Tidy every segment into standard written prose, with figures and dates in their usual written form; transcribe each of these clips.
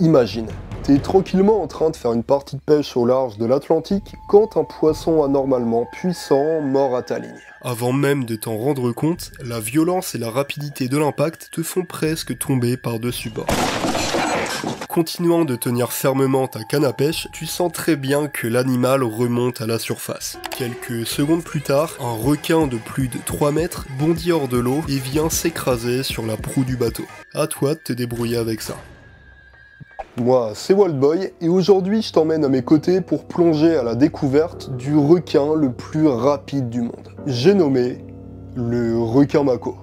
Imagine, t'es tranquillement en train de faire une partie de pêche au large de l'Atlantique quand un poisson anormalement puissant mord à ta ligne. Avant même de t'en rendre compte, la violence et la rapidité de l'impact te font presque tomber par-dessus bord. Continuant de tenir fermement ta canne à pêche, tu sens très bien que l'animal remonte à la surface. Quelques secondes plus tard, un requin de plus de 3 mètres bondit hors de l'eau et vient s'écraser sur la proue du bateau. À toi de te débrouiller avec ça. Moi, c'est Waldboy, et aujourd'hui je t'emmène à mes côtés pour plonger à la découverte du requin le plus rapide du monde. J'ai nommé le requin mako.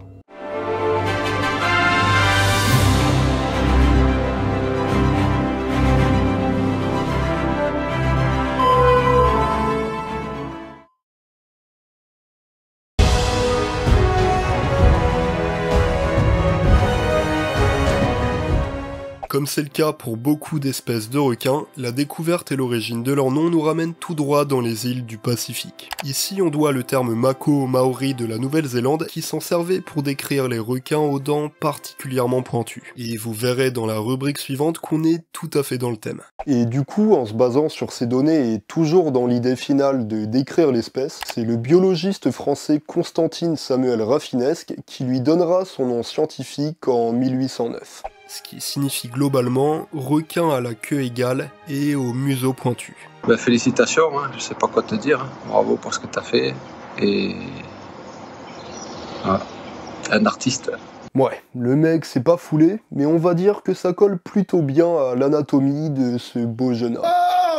Comme c'est le cas pour beaucoup d'espèces de requins, la découverte et l'origine de leur nom nous ramènent tout droit dans les îles du Pacifique. Ici on doit le terme mako aux Maoris de la Nouvelle-Zélande qui s'en servaient pour décrire les requins aux dents particulièrement pointues. Et vous verrez dans la rubrique suivante qu'on est tout à fait dans le thème. Et du coup, en se basant sur ces données et toujours dans l'idée finale de décrire l'espèce, c'est le biologiste français Constantin Samuel Rafinesque qui lui donnera son nom scientifique en 1809. Ce qui signifie globalement requin à la queue égale et au museau pointu. Félicitations, je sais pas quoi te dire, bravo pour ce que tu as fait, et voilà. Un artiste. Ouais, le mec s'est pas foulé, mais on va dire que ça colle plutôt bien à l'anatomie de ce beau jeune homme.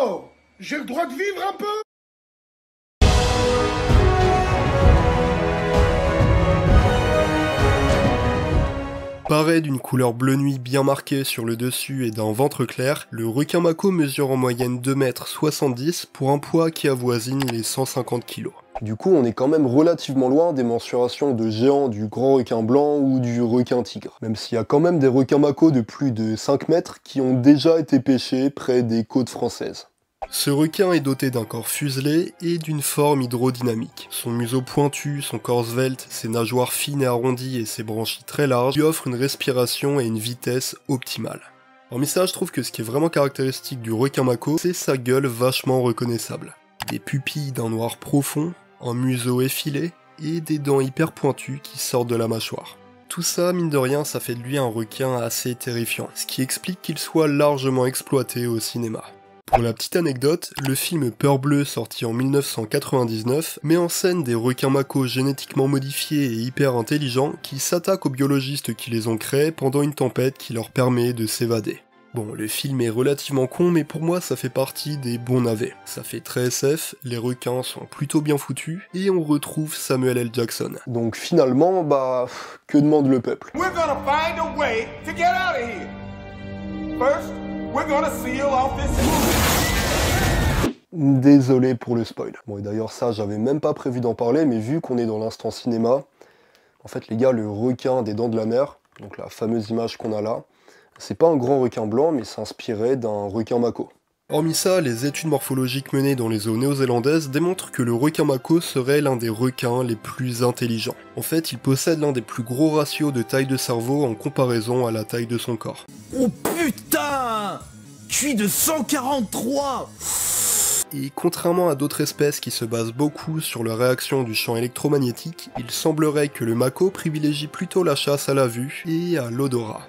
Oh! J'ai le droit de vivre un peu! Paré d'une couleur bleu nuit bien marquée sur le dessus et d'un ventre clair, le requin mako mesure en moyenne 2,70 m pour un poids qui avoisine les 150 kg. Du coup, on est quand même relativement loin des mensurations de géants du grand requin blanc ou du requin tigre. Même s'il y a quand même des requins mako de plus de 5 mètres qui ont déjà été pêchés près des côtes françaises. Ce requin est doté d'un corps fuselé et d'une forme hydrodynamique. Son museau pointu, son corps svelte, ses nageoires fines et arrondies et ses branchies très larges lui offrent une respiration et une vitesse optimale. Hormis ça, je trouve que ce qui est vraiment caractéristique du requin mako, c'est sa gueule vachement reconnaissable. Des pupilles d'un noir profond, un museau effilé et des dents hyper pointues qui sortent de la mâchoire. Tout ça, mine de rien, ça fait de lui un requin assez terrifiant, ce qui explique qu'il soit largement exploité au cinéma. Pour la petite anecdote, le film Peur bleue sorti en 1999 met en scène des requins mako génétiquement modifiés et hyper intelligents qui s'attaquent aux biologistes qui les ont créés pendant une tempête qui leur permet de s'évader. Bon, le film est relativement con, mais pour moi ça fait partie des bons navets. Ça fait très SF, les requins sont plutôt bien foutus, et on retrouve Samuel L. Jackson. Donc finalement, que demande le peuple? We're gonna find a way to get out of here. First, we're gonna seal off this movie. Désolé pour le spoil. Bon, et d'ailleurs ça, j'avais même pas prévu d'en parler, mais vu qu'on est dans l'instant cinéma, en fait les gars, le requin des dents de la mer, donc la fameuse image qu'on a là, c'est pas un grand requin blanc, mais c'est inspiré d'un requin mako. Hormis ça, les études morphologiques menées dans les eaux néo-zélandaises démontrent que le requin mako serait l'un des requins les plus intelligents. En fait, il possède l'un des plus gros ratios de taille de cerveau en comparaison à la taille de son corps. Oh putain! Je suis de 143! Et contrairement à d'autres espèces qui se basent beaucoup sur la réaction du champ électromagnétique, il semblerait que le mako privilégie plutôt la chasse à la vue et à l'odorat.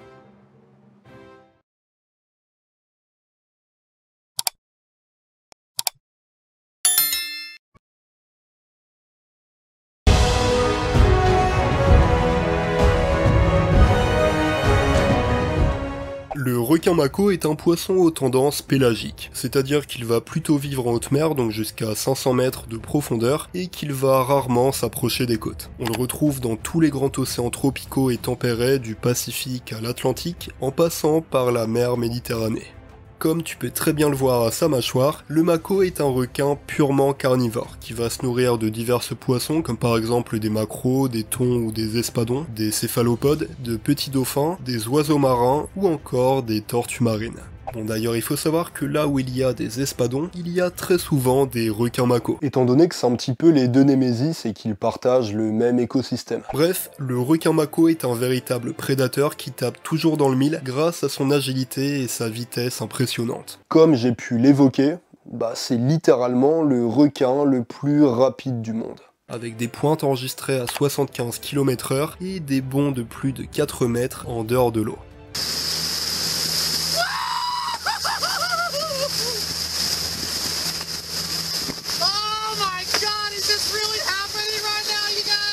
Le requin mako est un poisson aux tendances pélagiques, c'est-à-dire qu'il va plutôt vivre en haute mer, donc jusqu'à 500 mètres de profondeur, et qu'il va rarement s'approcher des côtes. On le retrouve dans tous les grands océans tropicaux et tempérés, du Pacifique à l'Atlantique, en passant par la mer Méditerranée. Comme tu peux très bien le voir à sa mâchoire, le mako est un requin purement carnivore, qui va se nourrir de divers poissons comme par exemple des maquereaux, des thons ou des espadons, des céphalopodes, de petits dauphins, des oiseaux marins ou encore des tortues marines. Bon d'ailleurs il faut savoir que là où il y a des espadons, il y a très souvent des requins mako. Étant donné que c'est un petit peu les deux némésis et qu'ils partagent le même écosystème. Bref, le requin mako est un véritable prédateur qui tape toujours dans le mille grâce à son agilité et sa vitesse impressionnante. Comme j'ai pu l'évoquer, c'est littéralement le requin le plus rapide du monde. Avec des pointes enregistrées à 75 km/h et des bonds de plus de 4 mètres en dehors de l'eau.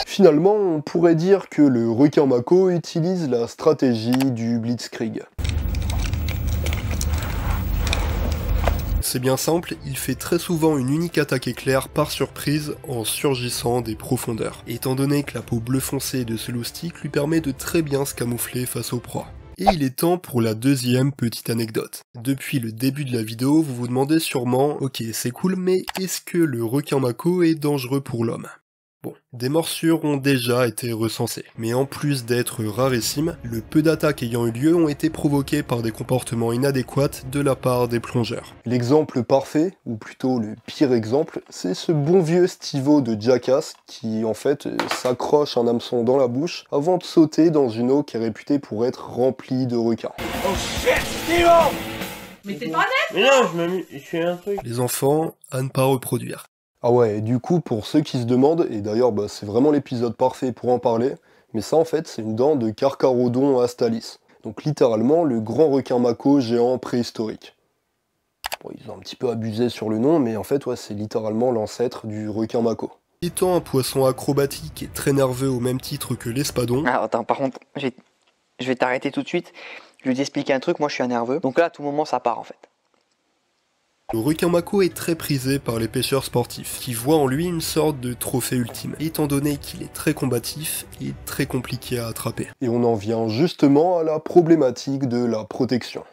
Finalement, on pourrait dire que le requin mako utilise la stratégie du blitzkrieg. C'est bien simple, il fait très souvent une unique attaque éclair par surprise en surgissant des profondeurs, étant donné que la peau bleu foncé de ce loustic lui permet de très bien se camoufler face aux proies. Et il est temps pour la deuxième petite anecdote. Depuis le début de la vidéo, vous vous demandez sûrement, ok c'est cool, mais est-ce que le requin mako est dangereux pour l'homme ? Bon, des morsures ont déjà été recensées, mais en plus d'être rarissimes, le peu d'attaques ayant eu lieu ont été provoquées par des comportements inadéquats de la part des plongeurs. L'exemple parfait, ou plutôt le pire exemple, c'est ce bon vieux Steve-O de Jackass qui en fait s'accroche un hameçon dans la bouche avant de sauter dans une eau qui est réputée pour être remplie de requins. Oh shit, Steve-O! Mais t'es pas net. Mais non, je fais un truc. Les enfants, à ne pas reproduire. Ah ouais, et du coup, pour ceux qui se demandent, et d'ailleurs c'est vraiment l'épisode parfait pour en parler, mais ça en fait c'est une dent de Carcharodon astalis. Donc littéralement le grand requin mako géant préhistorique. Bon, ils ont un petit peu abusé sur le nom, mais en fait ouais, c'est littéralement l'ancêtre du requin mako. Étant un poisson acrobatique et très nerveux au même titre que l'espadon... Alors attends, par contre, je vais t'arrêter tout de suite. Je vais t'expliquer un truc, moi je suis un nerveux. Donc là, à tout moment, ça part en fait. Le requin mako est très prisé par les pêcheurs sportifs, qui voient en lui une sorte de trophée ultime, étant donné qu'il est très combatif et très compliqué à attraper. Et on en vient justement à la problématique de la protection.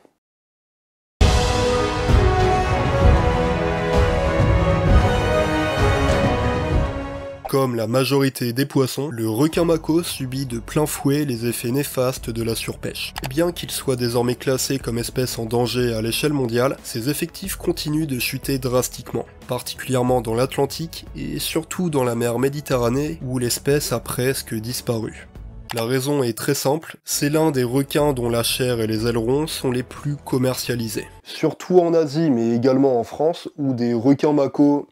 Comme la majorité des poissons, le requin mako subit de plein fouet les effets néfastes de la surpêche. Bien qu'il soit désormais classé comme espèce en danger à l'échelle mondiale, ses effectifs continuent de chuter drastiquement, particulièrement dans l'Atlantique et surtout dans la mer Méditerranée où l'espèce a presque disparu. La raison est très simple, c'est l'un des requins dont la chair et les ailerons sont les plus commercialisés. Surtout en Asie, mais également en France, où des requins mako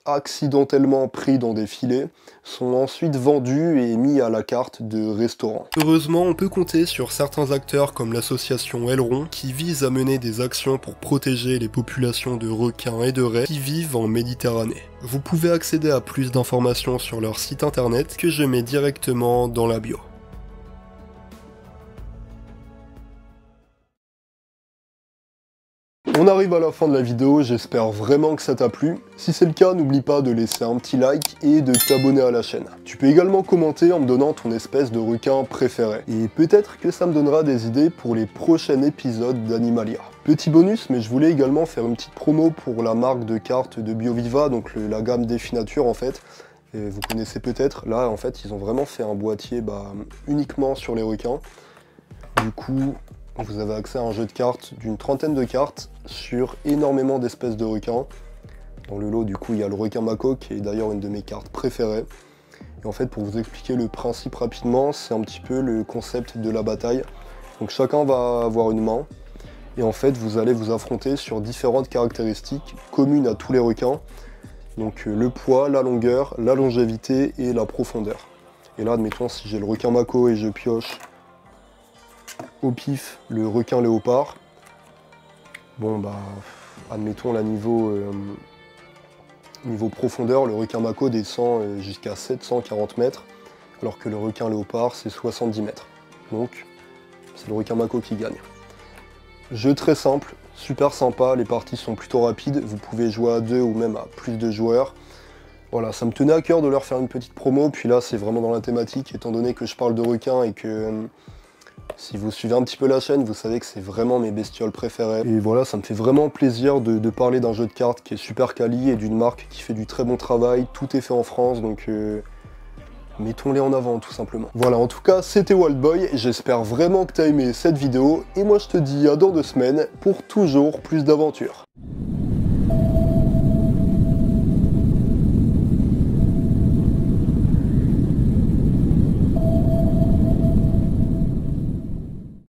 accidentellement pris dans des filets, sont ensuite vendus et mis à la carte de restaurants. Heureusement, on peut compter sur certains acteurs comme l'association Aileron qui vise à mener des actions pour protéger les populations de requins et de raies qui vivent en Méditerranée. Vous pouvez accéder à plus d'informations sur leur site internet que je mets directement dans la bio. On arrive à la fin de la vidéo, j'espère vraiment que ça t'a plu. Si c'est le cas, n'oublie pas de laisser un petit like et de t'abonner à la chaîne. Tu peux également commenter en me donnant ton espèce de requin préféré. Et peut-être que ça me donnera des idées pour les prochains épisodes d'Animalia. Petit bonus, mais je voulais également faire une petite promo pour la marque de cartes de BioViva, donc la gamme Définature en fait. Et vous connaissez peut-être, là en fait ils ont vraiment fait un boîtier uniquement sur les requins. Du coup, vous avez accès à un jeu de cartes d'une trentaine de cartes sur énormément d'espèces de requins. Dans le lot, du coup, il y a le requin mako qui est d'ailleurs une de mes cartes préférées. Et en fait, pour vous expliquer le principe rapidement, c'est un petit peu le concept de la bataille. Donc chacun va avoir une main. Et en fait, vous allez vous affronter sur différentes caractéristiques communes à tous les requins. Donc le poids, la longueur, la longévité et la profondeur. Et là, admettons, si j'ai le requin mako et je pioche au pif le requin léopard, bon admettons là niveau profondeur, le requin mako descend jusqu'à 740 mètres, alors que le requin léopard c'est 70 mètres. Donc c'est le requin mako qui gagne. Jeu très simple, super sympa, les parties sont plutôt rapides, vous pouvez jouer à 2 ou même à plus de joueurs. Voilà, ça me tenait à cœur de leur faire une petite promo, puis là c'est vraiment dans la thématique, étant donné que je parle de requins et que si vous suivez un petit peu la chaîne, vous savez que c'est vraiment mes bestioles préférées. Et voilà, ça me fait vraiment plaisir de parler d'un jeu de cartes qui est super quali et d'une marque qui fait du très bon travail. Tout est fait en France, donc Mettons-les en avant tout simplement. Voilà, en tout cas, c'était Wildboy, j'espère vraiment que t'as aimé cette vidéo, et moi je te dis à dans 2 semaines pour toujours plus d'aventures.